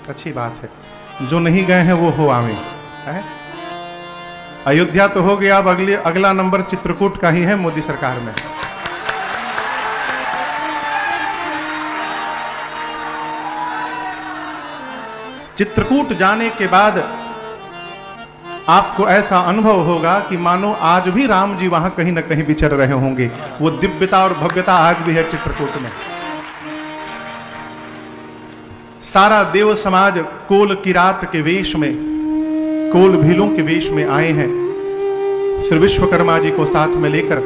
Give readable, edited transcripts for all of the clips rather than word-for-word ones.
अच्छी बात है, जो नहीं गए हैं वो हो आवे है? अयोध्या तो हो गया, अब अगला नंबर चित्रकूट का ही है मोदी सरकार में। चित्रकूट जाने के बाद आपको ऐसा अनुभव होगा कि मानो आज भी राम जी वहां कहीं ना कहीं विचर रहे होंगे। वो दिव्यता और भव्यता आज भी है चित्रकूट में। सारा देव समाज कोल किरात के वेश में, कोल भीलों के वेश में आए हैं श्री विश्वकर्मा जी को साथ में लेकर।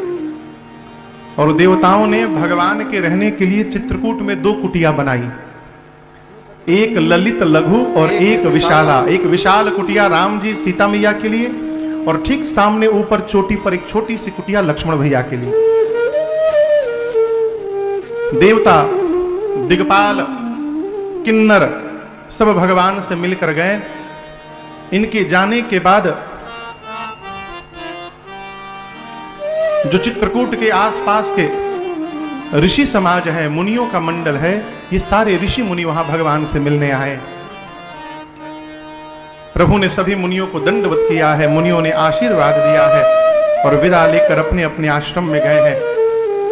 और देवताओं ने भगवान के रहने के लिए चित्रकूट में 2 कुटिया बनाई, एक ललित लघु और एक विशाला। एक विशाल कुटिया राम जी सीता मैया के लिए, और ठीक सामने ऊपर चोटी पर एक छोटी सी कुटिया लक्ष्मण भैया के लिए। देवता, दिग्पाल, किन्नर सब भगवान से मिलकर गए। इनके जाने के बाद जो चित्रकूट के आसपास के ऋषि समाज है, मुनियों का मंडल है, ये सारे ऋषि मुनि वहां भगवान से मिलने आए। प्रभु ने सभी मुनियों को दंडवत किया है, मुनियों ने आशीर्वाद दिया है और विदा लेकर अपने अपने आश्रम में गए हैं।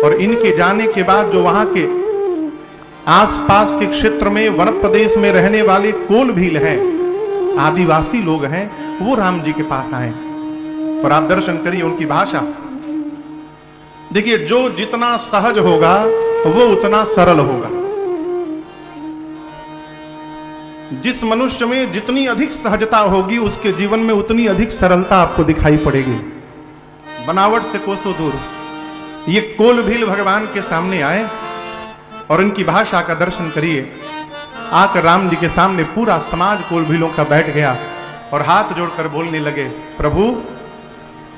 और इनके जाने के बाद जो वहां के आसपास के क्षेत्र में वन प्रदेश में रहने वाले कोल भील हैं, आदिवासी लोग हैं, वो राम जी के पास आए। और आप दर्शन करिए उनकी भाषा। देखिए, जो जितना सहज होगा वो उतना सरल होगा। जिस मनुष्य में जितनी अधिक सहजता होगी उसके जीवन में उतनी अधिक सरलता आपको दिखाई पड़ेगी, बनावट से कोसों दूर। ये कोल भील भगवान के सामने आए और इनकी भाषा का दर्शन करिए। आकर राम जी के सामने पूरा समाज कोल भीलों का बैठ गया और हाथ जोड़कर बोलने लगे, प्रभु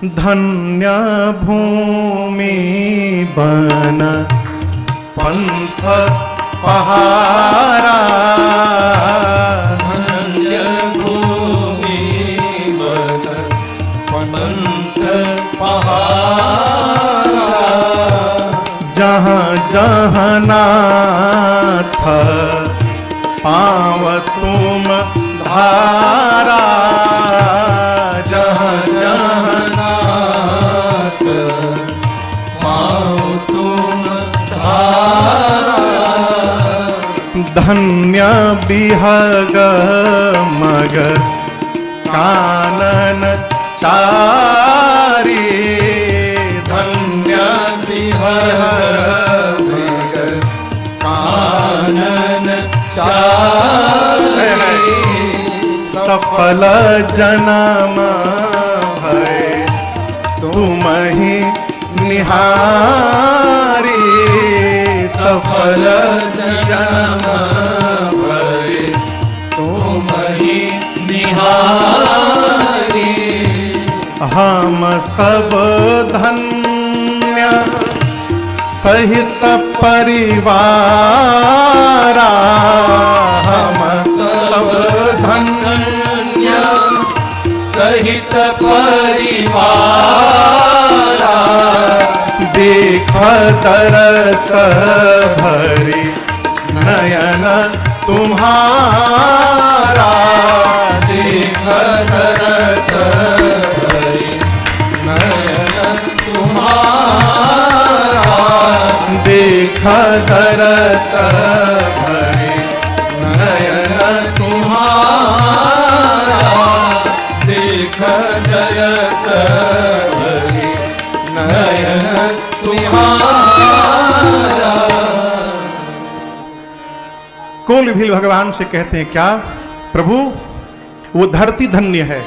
धन्य भूमि बन पंथ पहारा, धन्य भूमि बन पंथ पहारा, जहाँ जहाँ नाथ पाव तुम धारा, जहाँ जहाँ नाथ पाओ तुम धारा, धन्य बिहग मग कानन चारी, धन्य बिहग मग कानन चारी, सफल जन्म भय तुम ही निहारी, सफल जन्म भय तुम ही निहारी, हम सब धन्य सहित परिवारा, हम सब धन्य सहित परिवारा, देख तरस भरी नयन तुम्हारा, देख तरस भरी नयन तुम्हारा, देख तरस भरी नयन तुम्हारा, देख तरस भरी नयन तुम्हारा। कोल भील भगवान से कहते हैं, क्या प्रभु वो धरती धन्य है,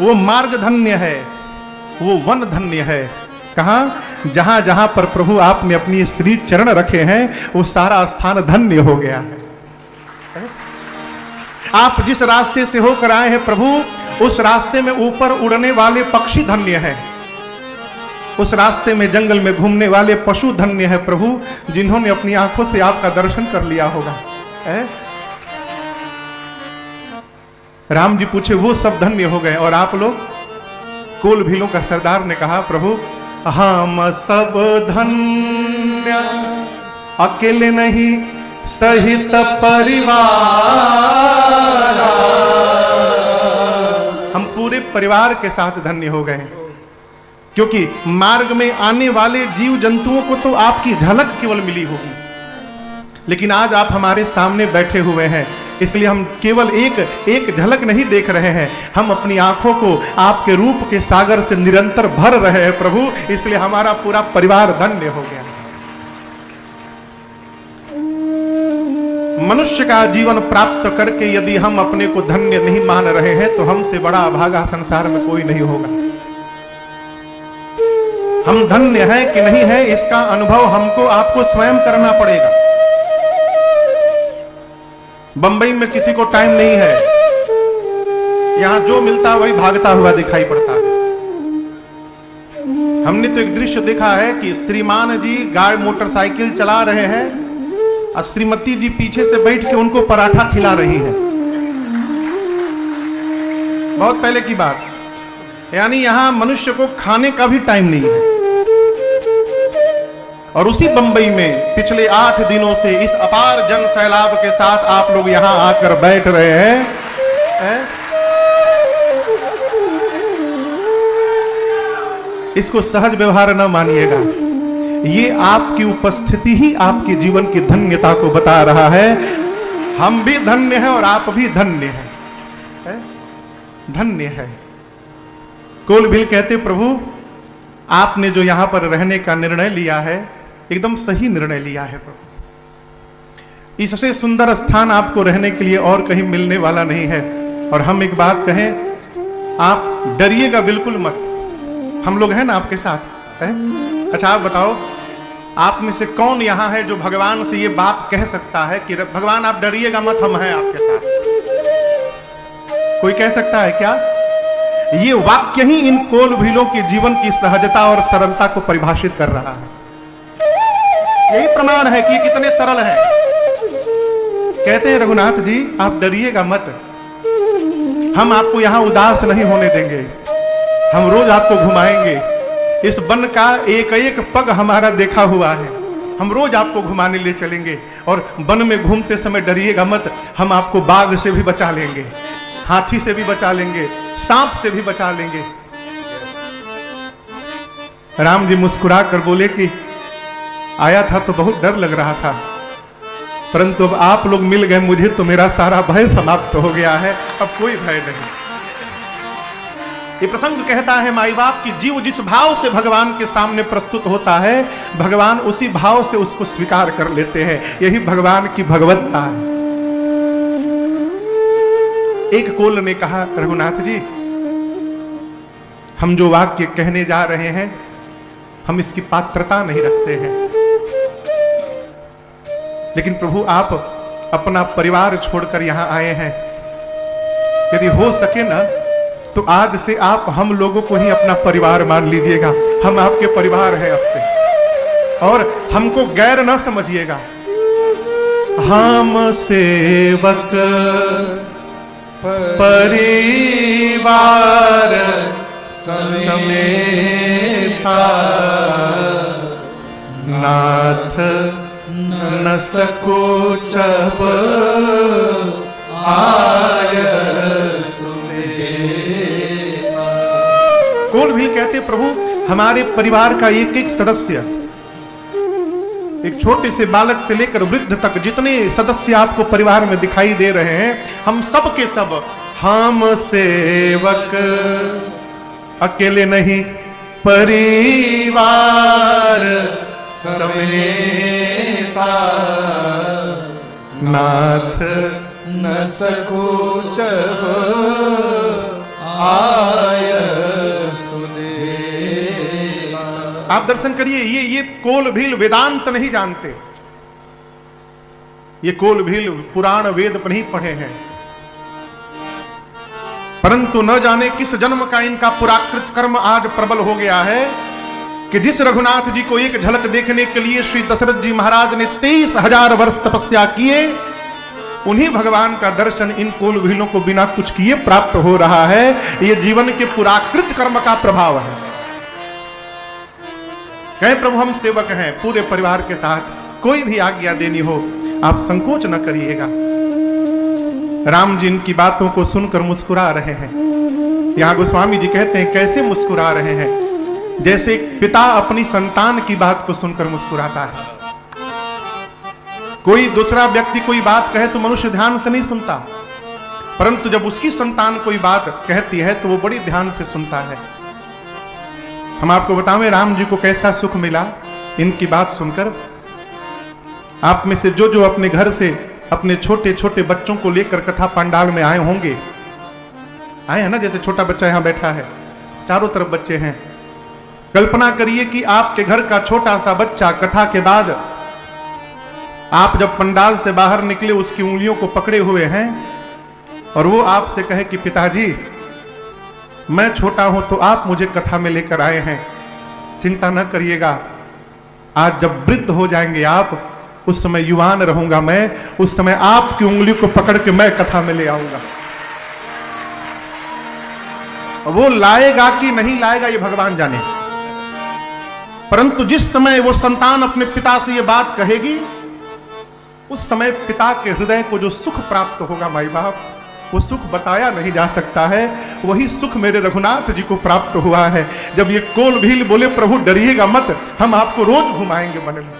वो मार्ग धन्य है, वो वन धन्य है। कहां? जहां जहां पर प्रभु आपने अपनी श्री चरण रखे हैं वो सारा स्थान धन्य हो गया है। आप जिस रास्ते से होकर आए हैं प्रभु, उस रास्ते में ऊपर उड़ने वाले पक्षी धन्य है, उस रास्ते में जंगल में घूमने वाले पशु धन्य है प्रभु, जिन्होंने अपनी आंखों से आपका दर्शन कर लिया होगा। राम जी पूछे, वो सब धन्य हो गए और आप लोग? कोल भीलों का सरदार ने कहा, प्रभु हम सब धन्य, अकेले नहीं सहित परिवार, परिवार के साथ धन्य हो गए, क्योंकि मार्ग में आने वाले जीव जंतुओं को तो आपकी झलक केवल मिली होगी, लेकिन आज आप हमारे सामने बैठे हुए हैं, इसलिए हम केवल एक झलक नहीं देख रहे हैं, हम अपनी आंखों को आपके रूप के सागर से निरंतर भर रहे हैं प्रभु, इसलिए हमारा पूरा परिवार धन्य हो गया। मनुष्य का जीवन प्राप्त करके यदि हम अपने को धन्य नहीं मान रहे हैं तो हमसे बड़ा अभागा संसार में कोई नहीं होगा। हम धन्य हैं कि नहीं है इसका अनुभव हमको आपको स्वयं करना पड़ेगा। बंबई में किसी को टाइम नहीं है, यहां जो मिलता वही भागता हुआ दिखाई पड़ता है। हमने तो एक दृश्य देखा है कि श्रीमान जी गाड़ी मोटरसाइकिल चला रहे हैं और श्रीमती जी पीछे से बैठ के उनको पराठा खिला रही है। बहुत पहले की बात, यानी यहां मनुष्य को खाने का भी टाइम नहीं है। और उसी बंबई में पिछले 8 दिनों से इस अपार जन सैलाब के साथ आप लोग यहां आकर बैठ रहे हैं। इसको सहज व्यवहार न मानिएगा, ये आपकी उपस्थिति ही आपके जीवन की धन्यता को बता रहा है। हम भी धन्य हैं और आप भी धन्य हैं, धन्य है। कोलभिल कहते प्रभु आपने जो यहां पर रहने का निर्णय लिया है एकदम सही निर्णय लिया है प्रभु। इससे सुंदर स्थान आपको रहने के लिए और कहीं मिलने वाला नहीं है। और हम एक बात कहें, आप डरिएगा बिल्कुल मत, हम लोग हैं ना आपके साथ है? अच्छा आप बताओ, आप में से कौन यहां है जो भगवान से ये बात कह सकता है कि भगवान आप डरिएगा मत, हम हैं आपके साथ? कोई कह सकता है क्या? ये वाक्य ही इन कोलभिलों के जीवन की सहजता और सरलता को परिभाषित कर रहा है। यही प्रमाण है कि ये कितने सरल हैं। कहते हैं रघुनाथ जी आप डरिएगा मत, हम आपको यहां उदास नहीं होने देंगे, हम रोज आपको घुमाएंगे। इस वन का एक एक पग हमारा देखा हुआ है, हम रोज आपको घुमाने ले चलेंगे। और वन में घूमते समय डरिएगा मत, हम आपको बाघ से भी बचा लेंगे, हाथी से भी बचा लेंगे, सांप से भी बचा लेंगे। राम जी मुस्कुरा कर बोले कि आया था तो बहुत डर लग रहा था, परंतु अब आप लोग मिल गए मुझे तो मेरा सारा भय समाप्त हो गया है, अब कोई भय नहीं। ये प्रसंग कहता है माई बाप की जीव जिस भाव से भगवान के सामने प्रस्तुत होता है, भगवान उसी भाव से उसको स्वीकार कर लेते हैं। यही भगवान की भगवत्ता है। एक कोल ने कहा रघुनाथ जी हम जो वाक्य कहने जा रहे हैं हम इसकी पात्रता नहीं रखते हैं, लेकिन प्रभु आप अपना परिवार छोड़कर यहां आए हैं, यदि हो सके ना तो आज से आप हम लोगों को ही अपना परिवार मान लीजिएगा। हम आपके परिवार हैं अब से, और हमको गैर ना समझिएगा। हम सेवक परिवार समेता नाथ न सकोचब आय सुदेवा। कोलभिल कहते प्रभु हमारे परिवार का एक एक सदस्य, एक छोटे से बालक से लेकर वृद्ध तक जितने सदस्य आपको परिवार में दिखाई दे रहे हैं, हम सब के सब हम सेवक अकेले नहीं परिवार समेता नाथ न सकोचब आय सुदेवा। आप दर्शन करिए, ये कोलभिल वेदांत नहीं जानते, ये कोलभिल पुराण वेद नहीं पढ़े हैं, परंतु न जाने किस जन्म का इनका पुराकृत कर्म आज प्रबल हो गया है कि जिस रघुनाथ जी को एक झलक देखने के लिए श्री दशरथ जी महाराज ने 23,000 वर्ष तपस्या किए, उन्हीं भगवान का दर्शन इन कोलभिलों को बिना कुछ किए प्राप्त हो रहा है। ये जीवन के पुराकृत कर्म का प्रभाव है। कहे प्रभु हम सेवक हैं पूरे परिवार के साथ, कोई भी आज्ञा देनी हो आप संकोच न करिएगा। राम जी इनकी बातों को सुनकर मुस्कुरा रहे हैं। यहां गोस्वामी जी कहते हैं कैसे मुस्कुरा रहे हैं, जैसे एक पिता अपनी संतान की बात को सुनकर मुस्कुराता है। कोई दूसरा व्यक्ति कोई बात कहे तो मनुष्य ध्यान से नहीं सुनता, परंतु जब उसकी संतान कोई बात कहती है तो वो बड़ी ध्यान से सुनता है। हम आपको बतावें राम जी को कैसा सुख मिला इनकी बात सुनकर। आप में से जो जो अपने घर से अपने छोटे छोटे बच्चों को लेकर कथा पंडाल में आए होंगे, आए हैं ना, जैसे छोटा बच्चा यहां बैठा है, चारों तरफ बच्चे हैं। कल्पना करिए कि आपके घर का छोटा सा बच्चा कथा के बाद आप जब पंडाल से बाहर निकले उसकी उंगलियों को पकड़े हुए हैं और वो आपसे कहे कि पिताजी मैं छोटा हूं तो आप मुझे कथा में लेकर आए हैं, चिंता न करिएगा, आज जब वृद्ध हो जाएंगे आप, उस समय युवान रहूंगा मैं, उस समय आपकी उंगली को पकड़ के मैं कथा में ले आऊंगा। वो लाएगा कि नहीं लाएगा ये भगवान जाने, परंतु जिस समय वो संतान अपने पिता से ये बात कहेगी उस समय पिता के हृदय को जो सुख प्राप्त होगा माई बाप, वो सुख बताया नहीं जा सकता है। वही सुख मेरे रघुनाथ जी को प्राप्त हुआ है जब ये कोल भील बोले प्रभु डरिएगा मत, हम आपको रोज घुमाएंगे वन में।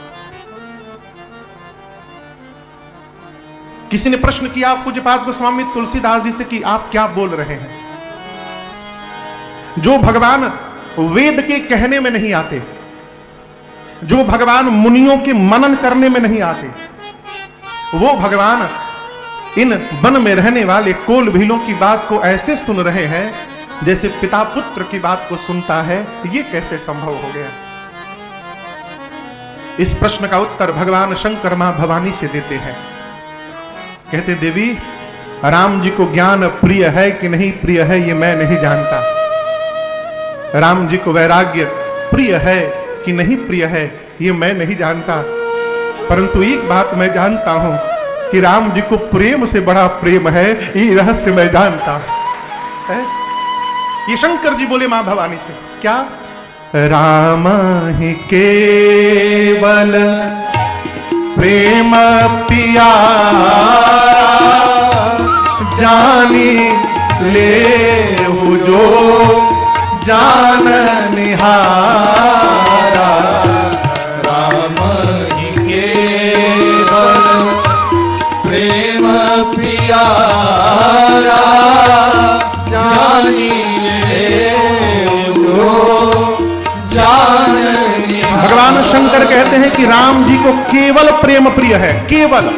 किसी ने प्रश्न किया पूज्यपाद गोस्वामी तुलसीदास जी से कि आप क्या बोल रहे हैं, जो भगवान वेद के कहने में नहीं आते, जो भगवान मुनियों के मनन करने में नहीं आते, वो भगवान इन वन में रहने वाले कोल भीलों की बात को ऐसे सुन रहे हैं जैसे पिता पुत्र की बात को सुनता है, ये कैसे संभव हो गया? इस प्रश्न का उत्तर भगवान शंकर मां भवानी से देते हैं। कहते देवी राम जी को ज्ञान प्रिय है कि नहीं प्रिय है ये मैं नहीं जानता, राम जी को वैराग्य प्रिय है कि नहीं प्रिय है ये मैं नहीं जानता, परंतु एक बात मैं जानता हूं कि राम जी को प्रेम से बड़ा प्रेम है, ये रहस्य मैं जानता है। ये शंकर जी बोले मां भवानी से, क्या? राम ही केवल प्रेम पियारा जानी ले जो जान निहारा, राम ही केवल प्रेम प्यारा जानी ले जो जान निहारा। भगवान शंकर कहते हैं कि राम जी को केवल प्रेम प्रिय है, केवल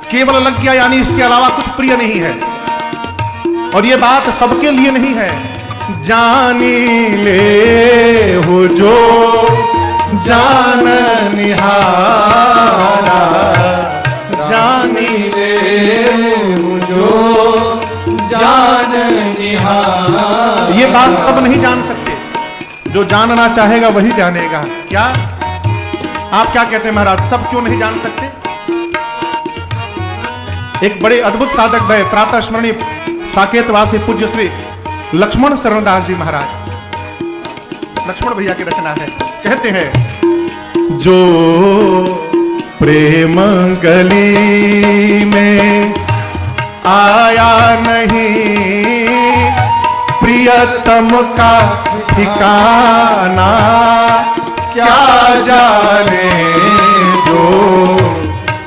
केवल लग गया, यानी इसके अलावा कुछ प्रिय नहीं है। और ये बात सबके लिए नहीं है, जानी ले हो जो जान निहारा, जानी ले जो जान निहारा। ये बात सब नहीं जान सकते, जो जानना चाहेगा वही जानेगा। क्या आप क्या कहते हैं महाराज, सब क्यों नहीं जान सकते? एक बड़े अद्भुत साधक भय प्रातः स्मरणीय साकेतवासी पूज्य श्री लक्ष्मण शरणदास जी महाराज, लक्ष्मण भैया की रचना है। कहते हैं जो प्रेम गली में आया नहीं प्रियतम का ठिकाना, क्या जाने जो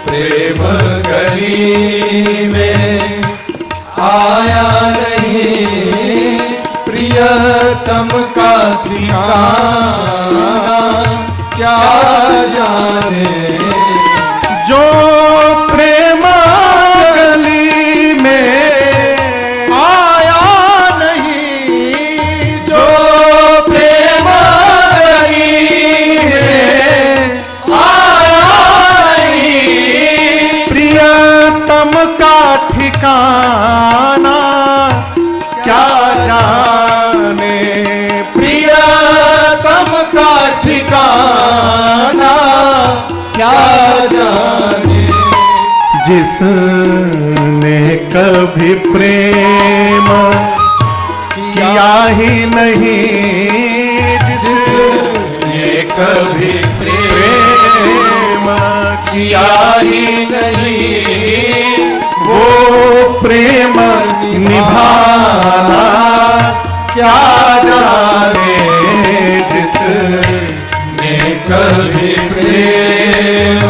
प्रेम गली में आया नहीं प्रियतम का ठिकाना, क्या जाने जो प्रेम गली में आया नहीं, जो प्रेम गली में आया नहीं प्रियतम का ठिकाना, क्या जाने प्रियतम का ठिकाना, क्या जाने जिसने कभी प्रेम किया ही नहीं, जिसने कभी प्रेम किया ही नहीं, वो प्रेम निभाना, क्या जाने जिसने कभी प्रेम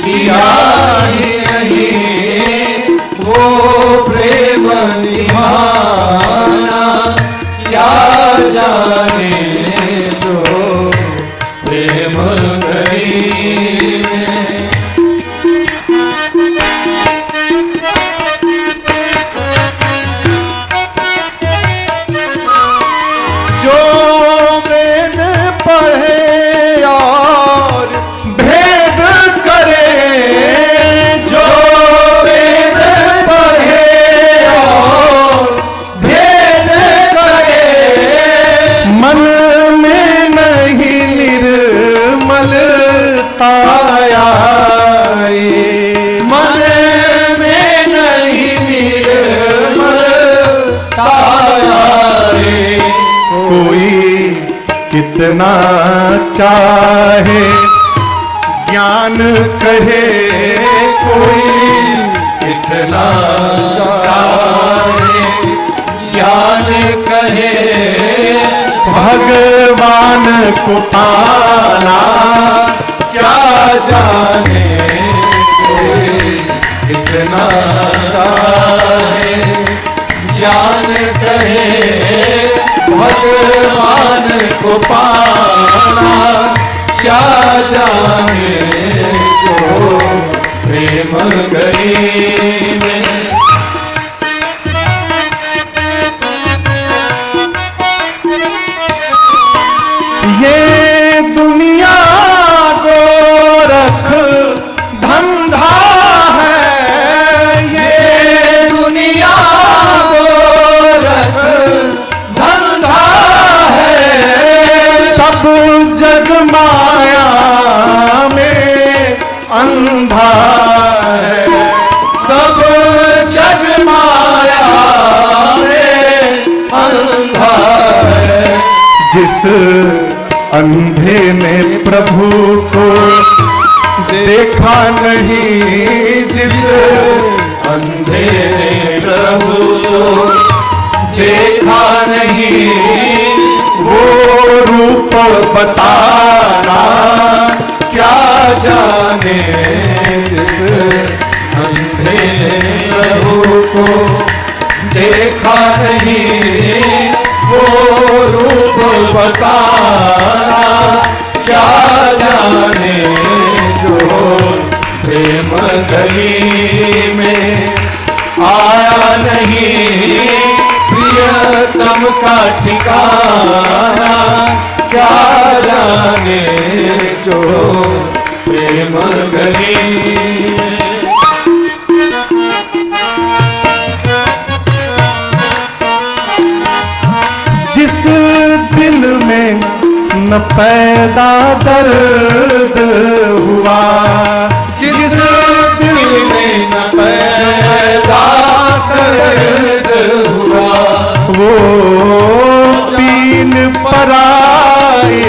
किया ही नहीं वो प्रेम निभाना क्या जाने जो प्रेम गरीब जो वेद पढ़े और भेद करे जो वेद पढ़े और भेद करे मन में नहीं निर्मलता आए मन में नहीं निर्मलता आए कोई कितना चाहे ज्ञान कहे कोई कितना चाहे ज्ञान कहे भगवान को पाना क्या जाने कोई कितना चाहे ज्ञान कहे भगवान को पाना क्या जाने जो प्रेम गरीब ये दुनिया गोरख धंधा है ये दुनिया गोरख धंधा है सब जग माया में अंधा है सब जग माया में अंधा है जिस अंधे ने प्रभु को देखा नहीं जिस अंधे ने प्रभु को देखा नहीं वो रूप बताना क्या जाने जिस अंधे ने प्रभु को देखा नहीं वो रूप बताना क्या जाने जो प्रेम गली में आया नहीं प्रियतम का ठिकाना क्या जाने जो प्रेम गली में जिस दिल में न पैदा दर्द हुआ जिस दिल में न पैदा दर्द हुआ वो पीन पराए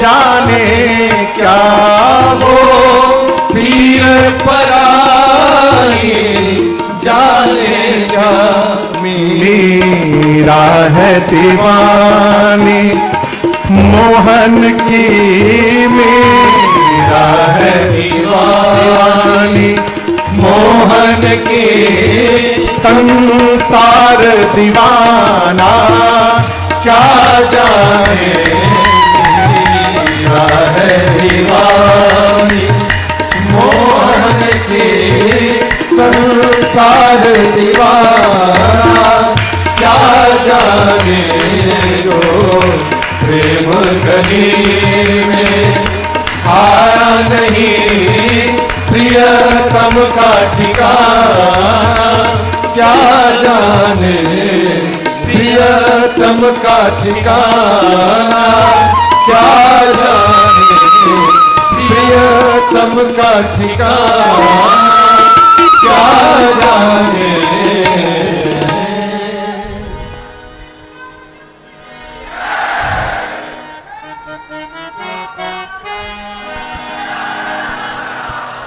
जाने क्या वो पीर पराई जाने क्या मीरा है दीवानी मोहन की मीरा है दीवानी मोहन के संसार दीवाना क्या जाने मेरा है दीवानी मोहन के संसार दीवाना क्या जाने जो प्रेम गली में आया नहीं प्रियतम का ठिकाना क्या जाने प्रियतम का ठिकाना क्या जाने प्रियतम का ठिकाना क्या जाने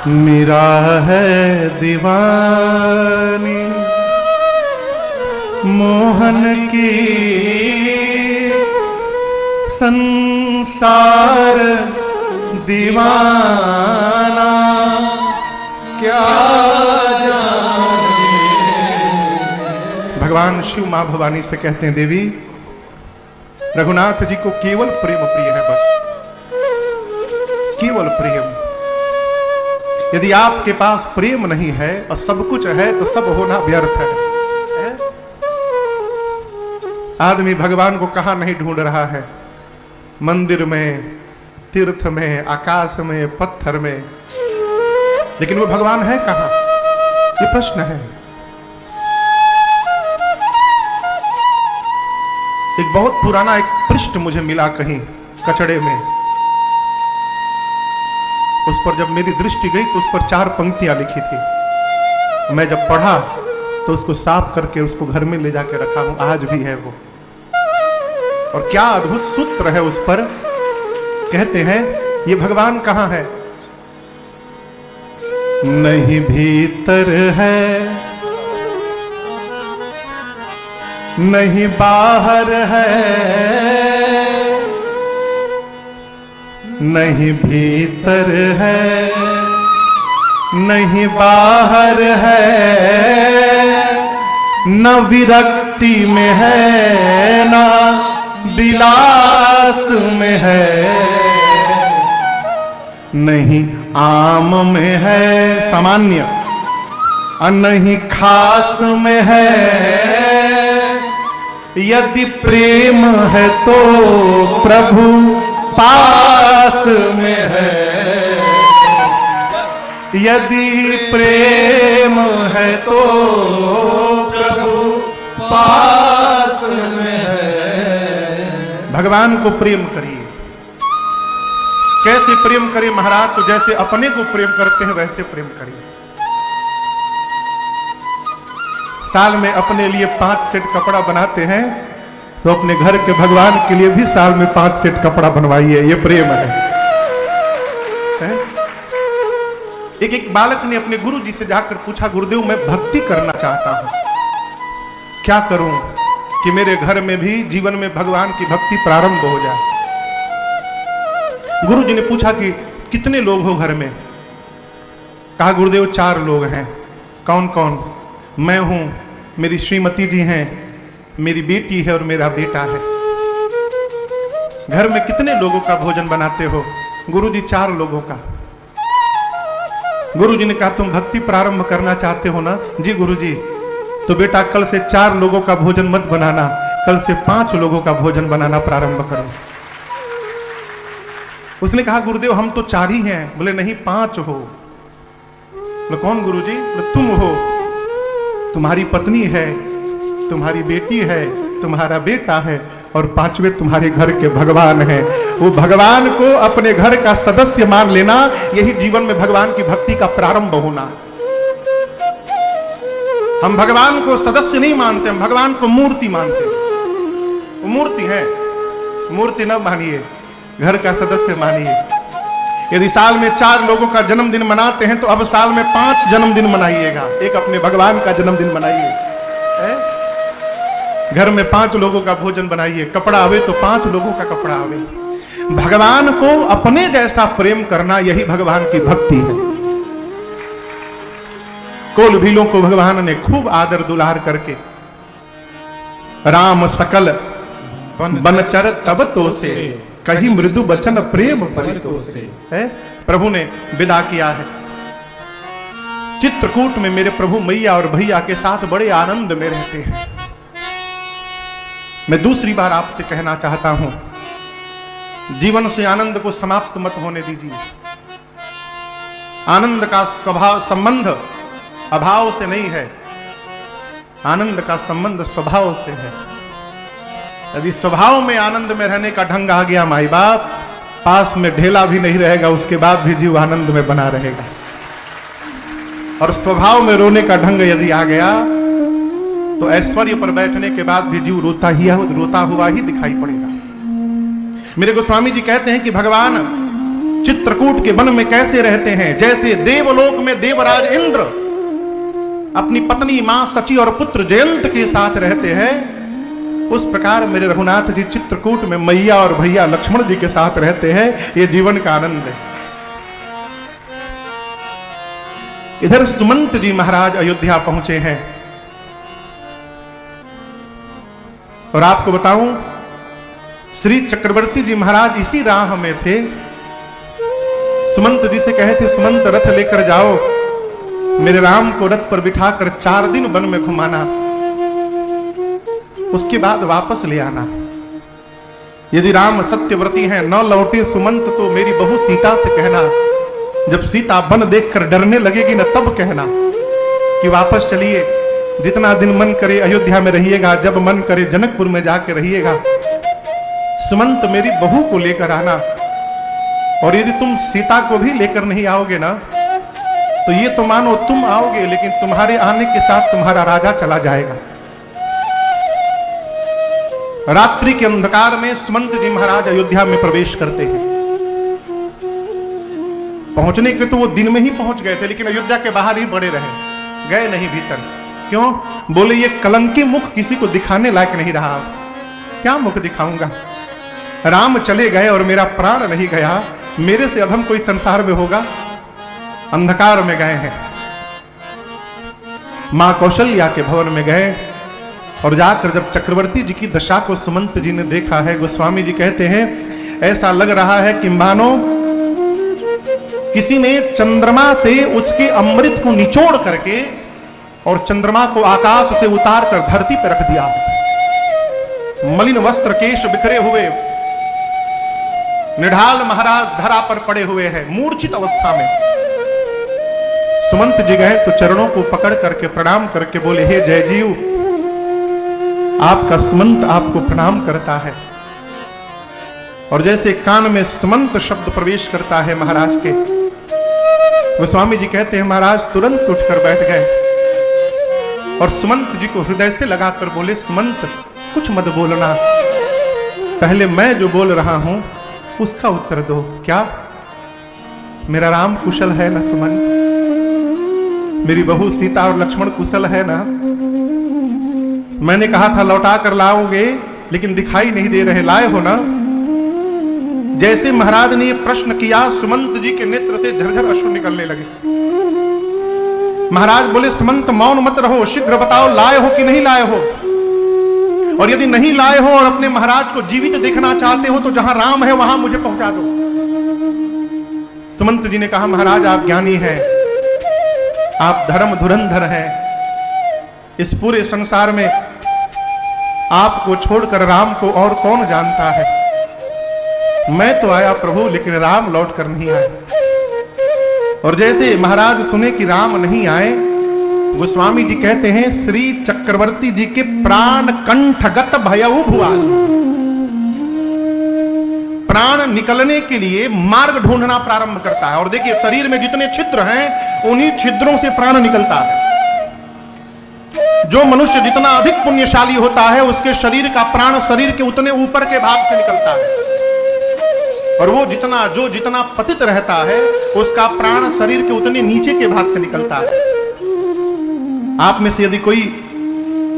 मेरा है दीवानी मोहन की संसार दीवाना क्या जाने। भगवान शिव मां भवानी से कहते हैं, देवी रघुनाथ जी को केवल प्रेम प्रिय है, बस केवल प्रेम। यदि आपके पास प्रेम नहीं है और सब कुछ है तो सब होना व्यर्थ है। आदमी भगवान को कहां नहीं ढूंढ रहा है, मंदिर में, तीर्थ में, आकाश में, पत्थर में, लेकिन वो भगवान है कहां, ये प्रश्न है। एक बहुत पुराना एक पृष्ठ मुझे मिला कहीं कचड़े में, उस पर जब मेरी दृष्टि गई तो उस पर 4 पंक्तियां लिखी थी। मैं जब पढ़ा तो उसको साफ करके उसको घर में ले जाके रखा हूं, आज भी है वो। और क्या अद्भुत सूत्र है उस पर। कहते हैं ये भगवान कहां है, नहीं भीतर है, नहीं बाहर है, नहीं भीतर है, नहीं बाहर है, न विरक्ति में है, न विलास में है, नहीं आम में है सामान्य, और नहीं खास में है। यदि प्रेम है तो प्रभु पास में है, यदि प्रेम है तो प्रभु पास में है। भगवान को प्रेम करिए। कैसे प्रेम करें महाराज, तो जैसे अपने को प्रेम करते हैं वैसे प्रेम करिए। साल में अपने लिए 5 सेट कपड़ा बनाते हैं तो अपने घर के भगवान के लिए भी साल में 5 सेट कपड़ा बनवाइए, ये प्रेम है। एक बालक ने अपने गुरु जी से जाकर पूछा, गुरुदेव मैं भक्ति करना चाहता हूं, क्या करूं कि मेरे घर में भी जीवन में भगवान की भक्ति प्रारंभ हो जाए। गुरु जी ने पूछा कि कितने लोग हो घर में। कहा गुरुदेव 4 लोग हैं। कौन कौन? मैं हूं, मेरी श्रीमती जी हैं, मेरी बेटी है और मेरा बेटा है। घर में कितने लोगों का भोजन बनाते हो? गुरु जी 4 लोगों का। गुरु जी ने कहा तुम भक्ति प्रारंभ करना चाहते हो ना? जी गुरु जी। तो बेटा कल से 4 लोगों का भोजन मत बनाना, कल से 5 लोगों का भोजन बनाना प्रारंभ करो। उसने कहा गुरुदेव हम तो 4 ही हैं। बोले नहीं 5 हो। बोले कौन गुरु जी? बोले तुम हो, तुम्हारी पत्नी है, तुम्हारी बेटी है, तुम्हारा बेटा है और 5वें तुम्हारे घर के भगवान हैं। वो भगवान को अपने घर का सदस्य मान लेना, यही जीवन में भगवान की भक्ति का प्रारंभ होना। हम भगवान को सदस्य नहीं मानते, हम भगवान को मूर्ति मानते हैं। वो मूर्ति है, मूर्ति न मानिए, घर का सदस्य मानिए। यदि साल में 4 लोगों का जन्मदिन मनाते हैं तो अब साल में 5 जन्मदिन मनाइएगा। एक अपने भगवान का जन्मदिन मनाइए, घर में 5 लोगों का भोजन बनाइए। कपड़ा आवे तो 5 लोगों का कपड़ा आवे। भगवान को अपने जैसा प्रेम करना, यही भगवान की भक्ति है। कोल भीलों को भगवान ने खूब आदर दुलार करके, राम सकल बनचर तब तो से, कहीं मृदु बचन प्रेम परितो से। है प्रभु ने विदा किया है। चित्रकूट में मेरे प्रभु मैया और भैया के साथ बड़े आनंद में रहते हैं। मैं दूसरी बार आपसे कहना चाहता हूं, जीवन से आनंद को समाप्त मत होने दीजिए। आनंद का स्वभाव संबंध अभाव से नहीं है, आनंद का संबंध स्वभाव से है। यदि स्वभाव में आनंद में रहने का ढंग आ गया माई बाप, पास में ढेला भी नहीं रहेगा, उसके बाद भी जीव आनंद में बना रहेगा। और स्वभाव में रोने का ढंग यदि आ गया तो ऐश्वर्य पर बैठने के बाद भी जीव रोता हुआ ही दिखाई पड़ेगा। मेरे गोस्वामी जी कहते हैं कि भगवान चित्रकूट के वन में कैसे रहते हैं, जैसे देवलोक में देवराज इंद्र अपनी पत्नी मां सची और पुत्र जयंत के साथ रहते हैं, उस प्रकार मेरे रघुनाथ जी चित्रकूट में मैया और भैया लक्ष्मण जी के साथ रहते हैं। ये जीवन का आनंद है। इधर सुमंत जी महाराज अयोध्या पहुंचे हैं। और आपको बताऊं, श्री चक्रवर्ती जी महाराज इसी राह में थे। सुमंत जी से कहे थे, सुमंत रथ लेकर जाओ, मेरे राम को रथ पर बिठाकर 4 दिन वन में घुमाना, उसके बाद वापस ले आना। यदि राम सत्यव्रती हैं, न लौटे सुमंत तो मेरी बहू सीता से कहना, जब सीता वन देखकर डरने लगेगी न तब कहना कि वापस चलिए, जितना दिन मन करे अयोध्या में रहिएगा, जब मन करे जनकपुर में जाके रहिएगा। सुमंत मेरी बहू को लेकर आना, और यदि तुम सीता को भी लेकर नहीं आओगे ना, तो ये तो मानो तुम आओगे, लेकिन तुम्हारे आने के साथ तुम्हारा राजा चला जाएगा। रात्रि के अंधकार में सुमंत जी महाराज अयोध्या में प्रवेश करते हैं। पहुंचने के तो वो दिन में ही पहुंच गए थे, लेकिन अयोध्या के बाहर ही पड़े रहे, गए नहीं भीतर। क्यों? बोले ये कलंकी मुख किसी को दिखाने लायक नहीं रहा। क्या मुख दिखाऊंगा? राम चले गए और मेरा प्राण नहीं गया, मेरे से अधम कोई संसार में होगा? अंधकार में गए हैं। मां कौशल्या के भवन में गए, और जाकर जब चक्रवर्ती जी की दशा को सुमंत जी ने देखा है, गोस्वामी जी कहते हैं ऐसा लग रहा है कि मानो किसी ने चंद्रमा से उसके अमृत को निचोड़ करके और चंद्रमा को आकाश से उतार कर धरती पर रख दिया। मलिन वस्त्र, केश बिखरे हुए, निढाल महाराज धरा पर पड़े हुए हैं, मूर्छित अवस्था में। सुमंत जी गए तो चरणों को पकड़ करके प्रणाम करके बोले, हे जय जीव, आपका सुमंत आपको प्रणाम करता है। और जैसे कान में सुमंत शब्द प्रवेश करता है महाराज के, गोस्वामी जी कहते हैं महाराज तुरंत उठकर बैठ गए और सुमंत जी को हृदय से लगाकर बोले, सुमंत कुछ मत बोलना, पहले मैं जो बोल रहा हूं उसका उत्तर दो। क्या मेरा राम कुशल है ना सुमंत? मेरी बहू सीता और लक्ष्मण कुशल है ना? मैंने कहा था लौटा कर लाओगे, लेकिन दिखाई नहीं दे रहे, लाए हो ना? जैसे महाराज ने यह प्रश्न किया, सुमंत जी के नेत्र से झरझर अश्रु निकलने लगे। महाराज बोले, सुमंत मौन मत रहो, शीघ्र बताओ लाए हो कि नहीं लाए हो, और यदि नहीं लाए हो और अपने महाराज को जीवित देखना चाहते हो तो जहां राम है वहां मुझे पहुंचा दो। सुमंत जी ने कहा, महाराज आप ज्ञानी हैं, आप धर्म धुरंधर हैं, इस पूरे संसार में आपको छोड़कर राम को और कौन जानता है? मैं तो आया प्रभु, लेकिन राम लौट कर नहीं आए। और जैसे महाराज सुने कि राम नहीं आए, गोस्वामी जी कहते हैं श्री चक्रवर्ती जी के प्राण कंठगत भयउ भुआल, प्राण निकलने के लिए मार्ग ढूंढना प्रारंभ करता है। और देखिए शरीर में जितने छिद्र हैं उन्हीं छिद्रों से प्राण निकलता है। जो मनुष्य जितना अधिक पुण्यशाली होता है उसके शरीर का प्राण शरीर के उतने ऊपर के भाग से निकलता है, और वो जितना पतित रहता है उसका प्राण शरीर के उतने नीचे के भाग से निकलता है। आप में से यदि कोई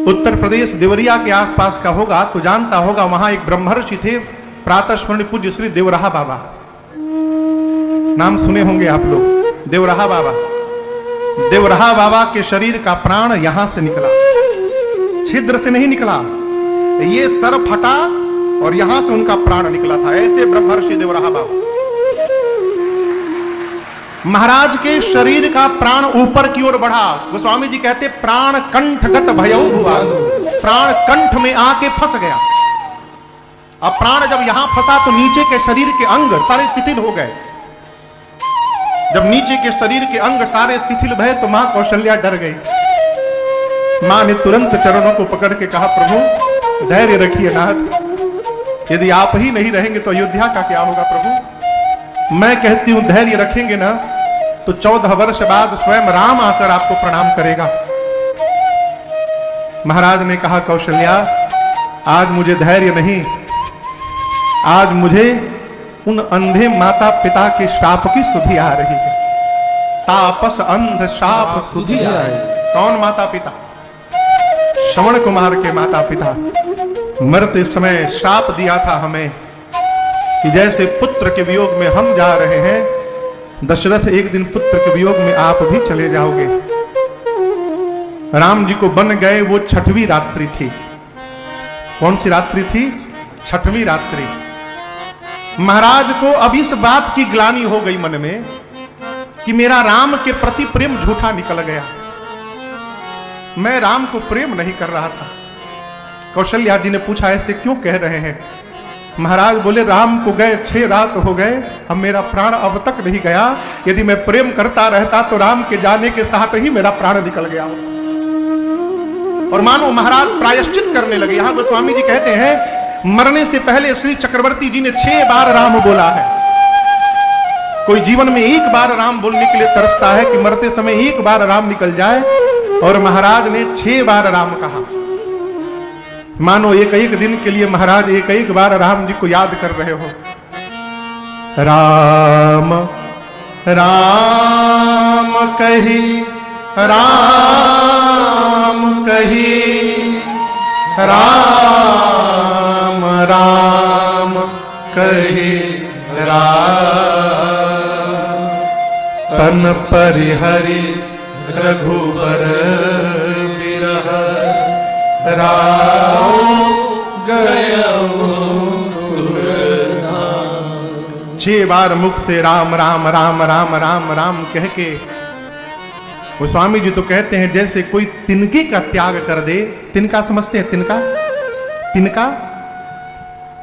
उत्तर प्रदेश देवरिया के आसपास का होगा तो जानता होगा, वहां एक ब्रह्मर्षि थे, प्रातः स्मरणीय पूज्य श्री देवराहा बाबा, नाम सुने होंगे आप लोग। देवराहा बाबा, देवराहा बाबा के शरीर का प्राण यहां से निकला, छिद्र से नहीं निकला, ये सर फटा और यहां से उनका प्राण निकला था। ऐसे ब्रह्मर्षि देवराहा बाबा। महाराज के शरीर का प्राण ऊपर की ओर बढ़ा। गोस्वामी जी कहते प्राण कंठगत भयउ भुआल, प्राण कंठ में आके फंस गया। अब प्राण जब यहां फंसा तो नीचे के शरीर के अंग सारे शिथिल हो गए। जब नीचे के शरीर के अंग सारे शिथिल भये तो मां कौशल्या डर गई। मां ने तुरंत चरणों को पकड़ के कहा, प्रभु धैर्य रखिए नाथ, यदि आप ही नहीं रहेंगे तो अयोध्या का क्या होगा प्रभु? मैं कहती हूं धैर्य रखेंगे ना तो 14 वर्ष बाद स्वयं राम आकर आपको प्रणाम करेगा। महाराज ने कहा, कौशल्या आज मुझे धैर्य नहीं, आज मुझे उन अंधे माता पिता के श्राप की सुधि आ रही है। तापस अंध शाप सुधि आए। कौन माता पिता? श्रवण कुमार के माता पिता। मरते समय श्राप दिया था हमें कि जैसे पुत्र के वियोग में हम जा रहे हैं, दशरथ एक दिन पुत्र के वियोग में आप भी चले जाओगे। राम जी को बन गए वो 6वीं रात्रि थी। कौन सी रात्रि थी? 6वीं रात्रि। महाराज को अब इस बात की ग्लानि हो गई मन में कि मेरा राम के प्रति प्रेम झूठा निकल गया। मैं राम को प्रेम नहीं कर रहा था। कौशल्या जी ने पूछा ऐसे क्यों कह रहे हैं? महाराज बोले राम को गए 6 रात हो गए, अब मेरा प्राण अब तक नहीं गया। यदि मैं प्रेम करता रहता तो राम के जाने के साथ ही मेरा प्राण निकल गया। और मानो महाराज प्रायश्चित करने लगे। यहां गोस्वामी जी कहते हैं मरने से पहले श्री चक्रवर्ती जी ने 6 बार राम बोला है। कोई जीवन में एक बार राम बोलने के लिए तरसता है कि मरते समय एक बार राम निकल जाए, और महाराज ने 6 बार राम कहा। मानो एक दिन के लिए महाराज एक बार राम जी को याद कर रहे हो। राम राम कही, राम कही, राम राम कही, राम तन परिहरि रघुबर बिरह, राम गयो सुरधाम। 6 बार मुख से राम राम राम राम राम राम कह के गोस्वामी जी तो कहते हैं जैसे कोई तिनके का त्याग कर दे। तिनका समझते हैं? तिनका, तिनका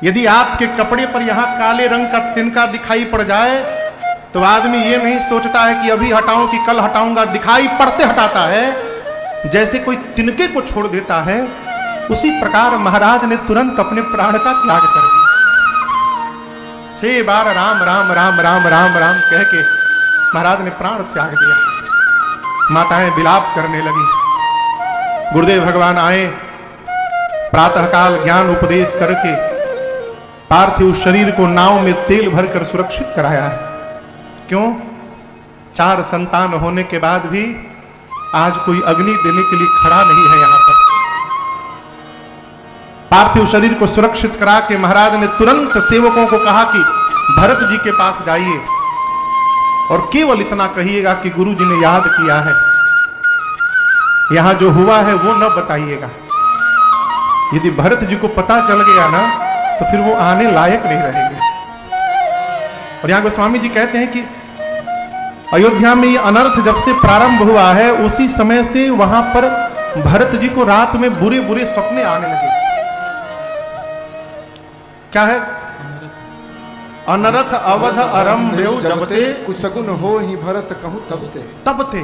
यदि आपके कपड़े पर यहां काले रंग का तिनका दिखाई पड़ जाए तो आदमी ये नहीं सोचता है कि अभी हटाऊं कि कल हटाऊंगा, दिखाई पड़ते हटाता है। जैसे कोई तिनके को छोड़ देता है, उसी प्रकार महाराज ने तुरंत अपने प्राण का त्याग कर दिया। 6 बार राम राम राम राम राम राम कह के महाराज ने प्राण त्याग दिया। माताएं विलाप करने लगी। गुरुदेव भगवान आए, प्रातःकाल ज्ञान उपदेश करके पार्थिव शरीर को नाव में तेल भरकर सुरक्षित कराया है। क्यों? 4 संतान होने के बाद भी आज कोई अग्नि देने के लिए खड़ा नहीं है। यहां पर पार्थिव शरीर को सुरक्षित करा के महाराज ने तुरंत सेवकों को कहा कि भरत जी के पास जाइए और केवल इतना कहिएगा कि गुरु जी ने याद किया है। यहां जो हुआ है वो न बताइएगा। यदि भरत जी को पता चल गया ना तो फिर वो आने लायक नहीं रहेंगे। और यहां गोस्वामी जी कहते हैं कि अयोध्या में ये अनर्थ जब से प्रारंभ हुआ है उसी समय से वहां पर भरत जी को रात में बुरे बुरे सपने आने लगे। क्या है? अनरथ अवध अरम्भ्यो जबते, कुसगुन हो ही भरत कहूं तबते, तबते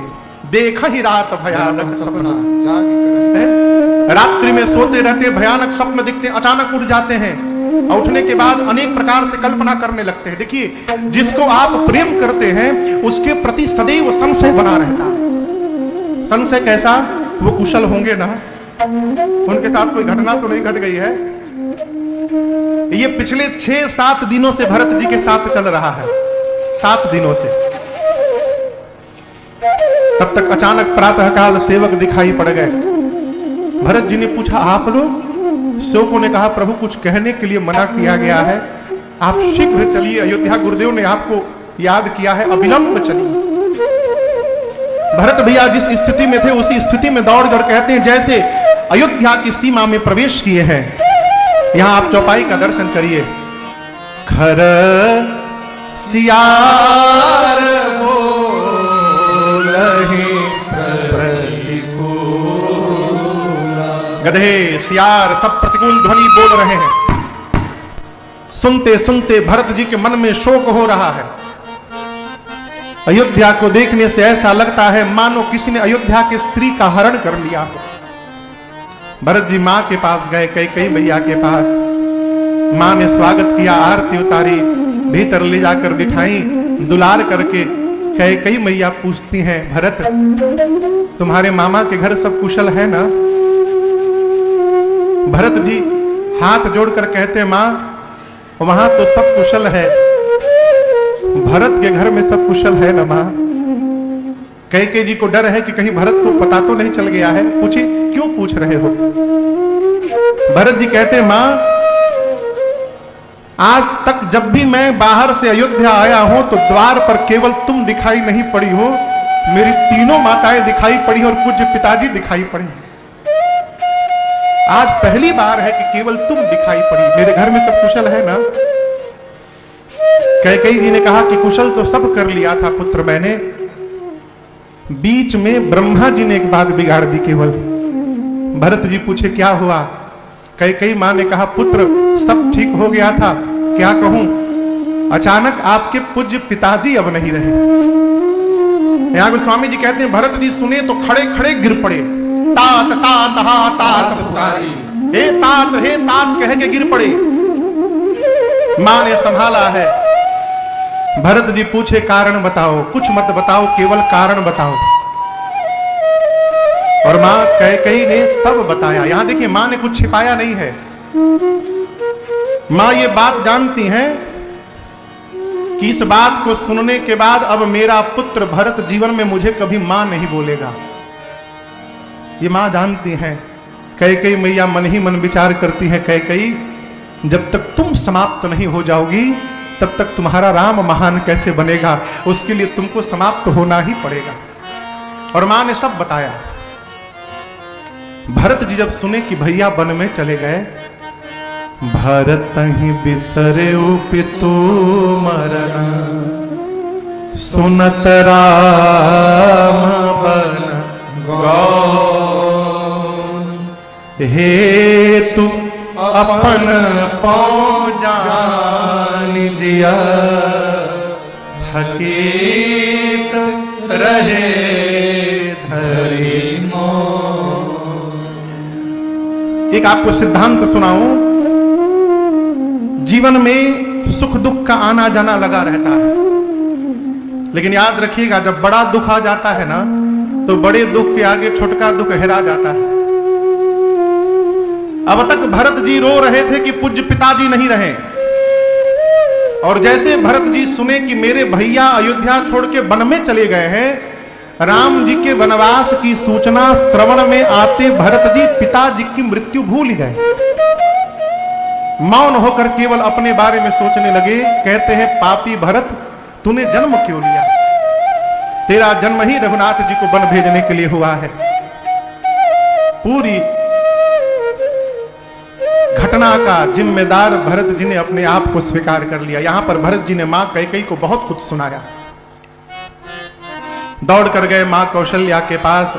देख ही रात भयानक सपना जाग। रात्रि में सोते रहते भयानक स्वप्न दिखते, अचानक उठ जाते हैं और उठने के बाद अनेक प्रकार से कल्पना करने लगते हैं। देखिए, जिसको आप प्रेम करते हैं उसके प्रति सदैव संशय बना रहता है। संशय कैसा? वो कुशल होंगे ना, उनके साथ कोई घटना तो नहीं घट गई है। ये पिछले 6-7 दिनों से भरत जी के साथ चल रहा है, 7 दिनों से। तब तक अचानक प्रातःकाल सेवक दिखाई पड़ गए। भरत जी ने पूछा, आप लोग? सेवकों ने कहा, प्रभु कुछ कहने के लिए मना किया गया है, आप शीघ्र चलिए, अयोध्या गुरुदेव ने आपको याद किया है, अविलंब चलिए। भरत भैया जिस स्थिति में थे उसी स्थिति में दौड़कर कहते हैं जैसे अयोध्या की सीमा में प्रवेश किए हैं। यहां आप चौपाई का दर्शन करिए। खर सियार गधे सियार सब प्रतिकूल ध्वनि बोल रहे हैं। सुनते सुनते भरत जी के मन में शोक हो रहा है। अयोध्या को देखने से ऐसा लगता है मानो किसी ने अयोध्या के श्री का हरण कर लिया हो। भरत जी मां के पास गए, कैकेयी मैया के पास। मां ने स्वागत किया, आरती उतारी, भीतर ले जाकर बिठाई, दुलार करके कैकेयी मैया पूछती हैं, भरत तुम्हारे मामा के घर सब कुशल है ना? भरत जी हाथ जोड़कर कहते हैं, मां वहां तो सब कुशल है, भरत के घर में सब कुशल है ना मां? कैकेयी जी को डर है कि कहीं भरत को पता तो नहीं चल गया है। पूछी, क्यों पूछ रहे हो? भरत जी कहते मां, आज तक जब भी मैं बाहर से अयोध्या आया हूं तो द्वार पर केवल तुम दिखाई नहीं पड़ी हो, मेरी तीनों माताएं दिखाई पड़ी और पूज्य पिताजी दिखाई पड़ी। आज पहली बार है कि केवल तुम दिखाई पड़ी। मेरे घर में सब कुशल है ना? कैकेयी जी ने कहा कि कुशल तो सब कर लिया था पुत्र मैंने, बीच में ब्रह्मा जी ने एक बात बिगाड़ दी केवल। भरत जी पूछे क्या हुआ? कैकेयी मां ने कहा पुत्र सब ठीक हो गया था, क्या कहूं, अचानक आपके पूज्य पिताजी अब नहीं रहे। यहां गोस्वामी जी कहते हैं भरत जी सुने तो खड़े खड़े गिर पड़े। तात तात हा तात पुकारी, हे तात कह के गिर पड़े। मां ने संभाला है। भरत जी पूछे कारण बताओ, कुछ मत बताओ, केवल कारण बताओ। और मां कैकेयी ने सब बताया। यहां देखिए मां ने कुछ छिपाया नहीं है। मां ये बात जानती हैं कि इस बात को सुनने के बाद अब मेरा पुत्र भरत जीवन में मुझे कभी मां नहीं बोलेगा। ये मां जानती हैं। कैकेयी मैया मन ही मन विचार करती है, कैकेयी जब तक तुम समाप्त नहीं हो जाओगी तब तक तुम्हारा राम महान कैसे बनेगा, उसके लिए तुमको समाप्त होना ही पड़ेगा। और मां ने सब बताया। भरत जी जब सुने कि भैया वन में चले गए, भरत ही बिसरे पितु मरना, सुनत राम बन गौन, हे तू अपन पौजा लीजिया, थकीत रहे धरी। एक आपको सिद्धांत सुनाऊं, जीवन में सुख दुख का आना जाना लगा रहता है, लेकिन याद रखिएगा जब बड़ा दुख आ जाता है ना तो बड़े दुख के आगे छोटका दुख हेरा जाता है। अब तक भरत जी रो रहे थे कि पूज्य पिताजी नहीं रहे, और जैसे भरत जी सुने कि मेरे भैया अयोध्या छोड़ के वन में चले गए हैं, राम जी के वनवास की सूचना श्रवण में आते भरत जी पिताजी की मृत्यु भूल गए। मौन होकर केवल अपने बारे में सोचने लगे। कहते हैं पापी भरत तूने जन्म क्यों लिया, तेरा जन्म ही रघुनाथ जी को वन भेजने के लिए हुआ है। पूरी घटना का जिम्मेदार भरत जी ने अपने आप को स्वीकार कर लिया। यहां पर भरत जी ने मां कैकेयी को बहुत कुछ सुनाया। दौड़ कर गए मां कौशल्या के पास।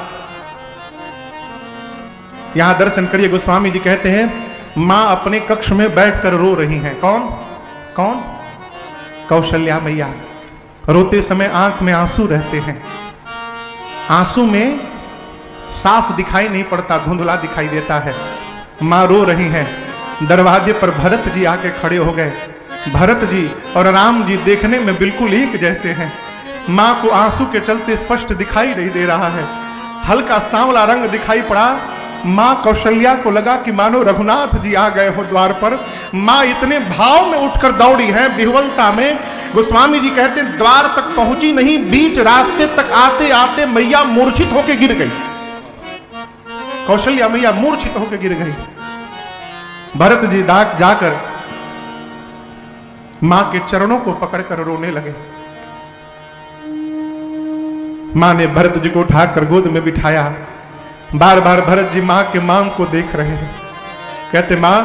यहां दर्शन करिए, गोस्वामी जी कहते हैं मां अपने कक्ष में बैठकर रो रही हैं। कौन कौन? कौशल्या मैया। रोते समय आंख में आंसू रहते हैं, आंसू में साफ दिखाई नहीं पड़ता, धुंधला दिखाई देता है। मां रो रही हैं। दरवाजे पर भरत जी आके खड़े हो गए। भरत जी और राम जी देखने में बिल्कुल एक जैसे हैं। मां को आंसू के चलते स्पष्ट दिखाई नहीं दे रहा है, हल्का सांवला रंग दिखाई पड़ा। मां कौशल्या को लगा कि मानो रघुनाथ जी आ गए हो द्वार पर। मां इतने भाव में उठकर दौड़ी है, विह्वलता में। गोस्वामी जी कहते द्वार तक पहुंची नहीं, बीच रास्ते तक आते आते मैया मूर्छित होकर गिर गई। कौशल्या मैया मूर्छित होकर गिर गई। भरत जी डाक जाकर मां के चरणों को पकड़कर रोने लगे। मां ने भरत जी को उठाकर गोद में बिठाया। बार बार भरत जी मां के मांग को देख रहे हैं। कहते मां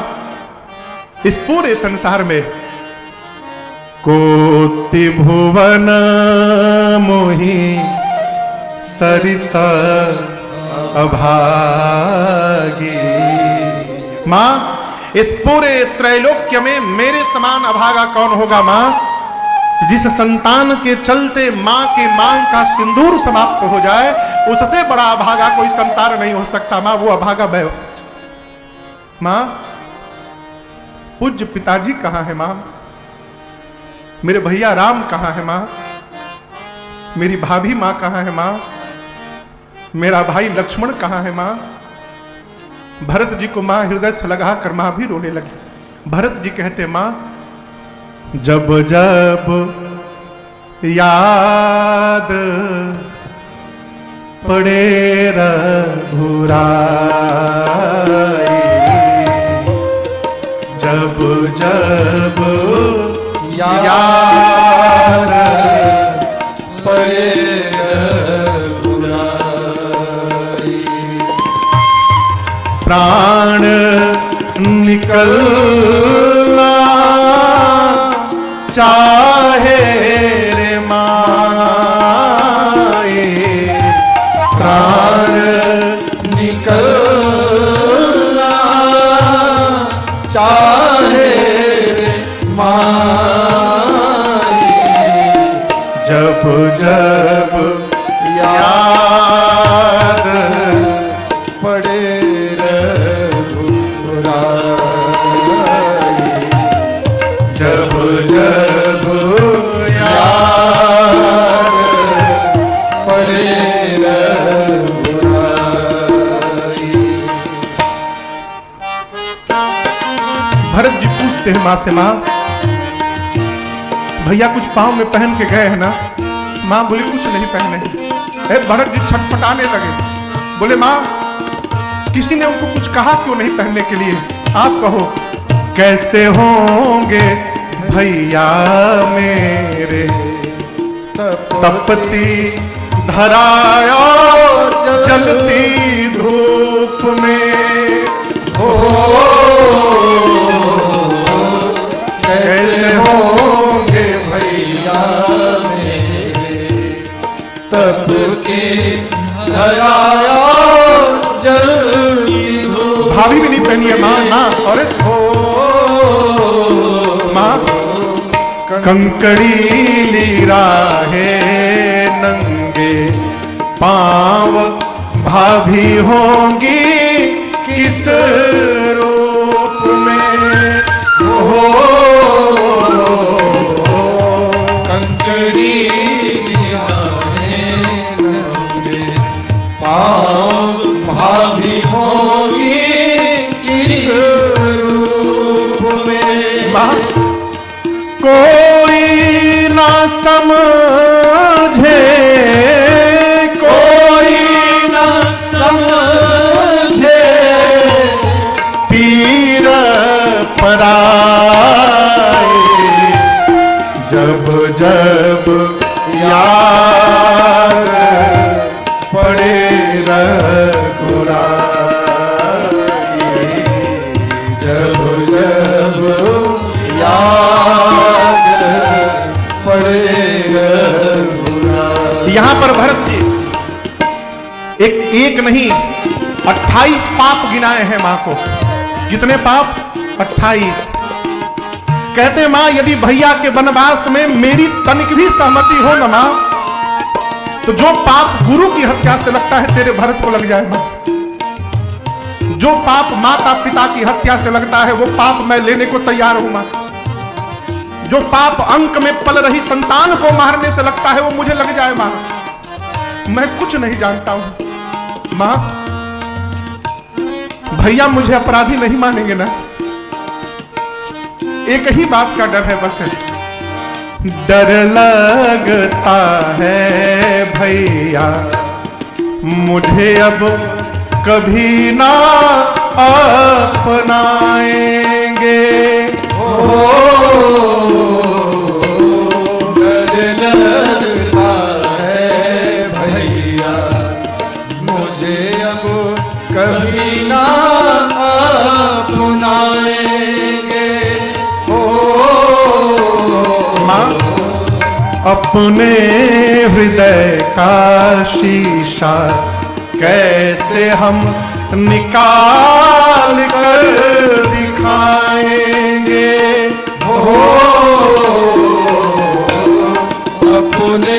इस पूरे संसार में कोटि भुवन मोहि सरिसा अभागी। मां इस पूरे त्रैलोक्य में मेरे समान अभागा कौन होगा मां? जिस संतान के चलते मां के मांग का सिंदूर समाप्त हो जाए, उससे बड़ा अभागा कोई संतान नहीं हो सकता। मां वो अभागा मैं। मां पूज्य पिताजी कहां है मां? मेरे भैया राम कहां है मां? मेरी भाभी मां कहां है मां? मेरा भाई लक्ष्मण कहां है मां? भरत जी को मां हृदय से लगा कर मां भी रोने लगी। भरत जी कहते मां जब जब याद पड़े रघुराई, जब यार पड़े रघुराई। प्राण निकलना चाहे रे माए, प्राण निकलना चाहे रे माए, जब जब यार पड़े रघुराई। जब जब यार पड़े रघुराई। भरत जी पूछते हैं माँ से, माँ भैया कुछ पाँव में पहन के गए हैं ना? माँ बोली कुछ नहीं पहने। भरत जी छटपटाने लगे, बोले माँ किसी ने उनको कुछ कहा क्यों नहीं पहनने के लिए? आप कहो। कैसे होंगे भैया मेरे तपती धराया जलती धूप में, हो कैसे होंगे भैया मेरे तपती धराया जलती धूप। भाभी भी नहीं पहनी है माँ ना? और माँ कंकड़ीली राहे नंगे पाँव भाभी होंगी किस रूप में? हो कंकड़ीली राहे नंगे पाँव भाभी होंगी किस रूप में? माँ कोई ना समझे, कोई न समझे पीर पराए, जब जब यार पड़े रघुराई। जब जब याद पड़े रघुराई। यहाँ पर भरत जी एक नहीं 28 पाप गिनाए हैं मां को। कितने पाप? 28। कहते हैं मां यदि भैया के वनवास में मेरी तनिक भी सहमति हो ना मां, तो जो पाप गुरु की हत्या से लगता है तेरे भरत को लग जाए मां। जो पाप माता पिता की हत्या से लगता है वो पाप मैं लेने को तैयार हूं मां। जो पाप अंक में पल रही संतान को मारने से लगता है वो मुझे लग जाए मां। मैं कुछ नहीं जानता हूं मां। भैया मुझे अपराधी नहीं मानेंगे ना? एक ही बात का डर है बस है, डर लगता है भैया मुझे अब कभी ना अपनाएंगे। हो डर लगता है भैया मुझे अब कभी ना अपनाएंगे। हो मां अपने हृदय का शीशा कैसे हम निकाल कर दिखाएंगे। हो अपने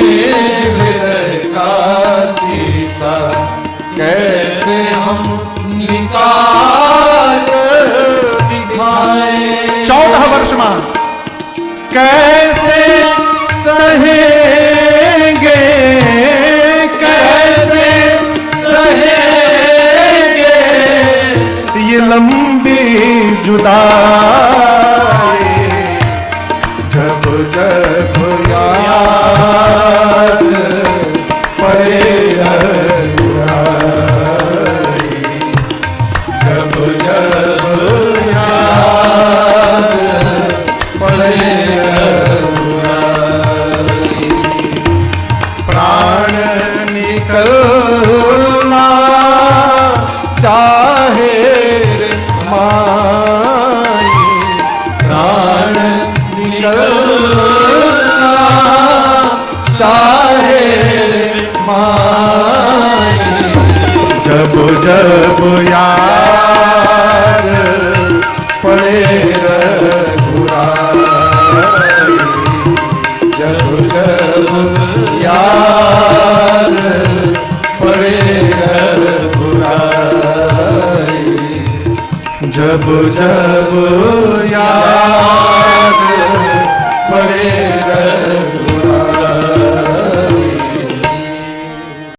हृदय का शीशा कैसे हम निकाल कर दिखाएं। 14 वर्ष मां कैसे सहेंगे, कैसे सहेंगे ये लंबी जुदाई, जब जब याद पड़े रघुराई। जब जब याद जब याद पड़े रघुराई, जब जब याद पड़े रघुराई, जब जब याद